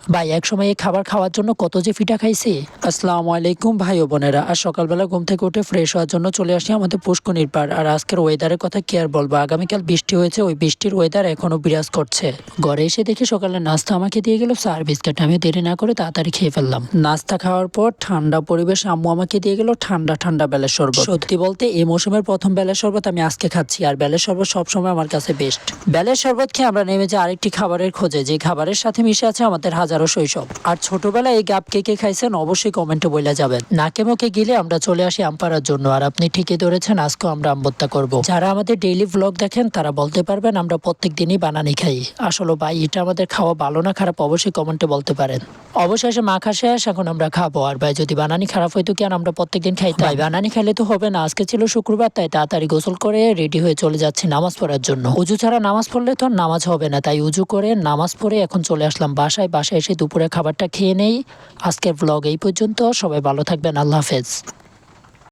ভাই একসময় এই খাবার খাওয়ার জন্য কত যে ফিটা খাইছি। আসসালামু আলাইকুম ভাই ও বোনেরা। আর সকালবেলা ঘুম থেকে উঠে ফ্রেশ হওয়ার জন্য চলে আসি আমাদের পুষ্কনির পাড়। আর আজকের ওয়েদারের কথা কি আর বলবো, আগামীকাল বৃষ্টি হয়েছে, ওই বৃষ্টির ওয়েদার এখনো বিরাজ করছে। ঘরে এসে দেখি সকালে নাস্তা আমাকে দিয়ে গেল চার বিস্কিট। আমি দেরি না করে তাড়াতাড়ি খেয়ে ফেললাম। নাস্তা খাওয়ার পর ঠান্ডা পরিবেশ আম্মু আমাকে দিয়ে গেল ঠান্ডা ঠান্ডা বেলের শরবত। সত্যি বলতে এই মৌসুমের প্রথম বেলের শরবত আমি আজকে খাচ্ছি। আর বেলের শরবত সবসময় আমার কাছে বেস্ট। বেলের শরবত খেয়ে আমরা নেমে যাই আরেকটি খাবারের খোঁজে, যে খাবারের সাথে মিশে আছে আমাদের হাজারো শৈশব। আর ছোটবেলায় এই গাব কে কে খাইছেন অবশ্যই কমেন্টে বলে যাবেন। নাকে মুখে গিলে আমরা চলে আসি আম পাড়ার জন্য। আর আপনি ঠিকই ধরেছেন, আজকেও আমরা আম ভর্তা করবো। যারা আমাদের ডেইলি ব্লগ দেখেন তারা বলতে পারবেন আমরা প্রত্যেক দিনই বানানি খাই। আসলে ভাই এটা আমাদের খাওয়া ভালো না খারাপ অবশ্যই কমেন্টে বলতে পারেন। অবশেষে মাখা শেষ, এখন আমরা খাবো। আর ভাই যদি বানানি খারাপ হইতো কেন আমরা প্রত্যেকদিন খাইতাম? ভাই বানানি খাইলে তো হবে না, আজকে ছিল শুক্রবার তাই তাড়াতাড়ি গোসল করে রেডি হয়ে চলে যাচ্ছি নামাজ পড়ার জন্য। উজু ছাড়া নামাজ পড়লে তো আর নামাজ হবে না, তাই উজু করে নামাজ পড়ে এখন চলে আসলাম বাসায় এসে দুপুরে খাবারটা খেয়ে নেই। আজকের ব্লগ এই পর্যন্ত, সবাই ভালো থাকবেন, আল্লাহ হাফেজ।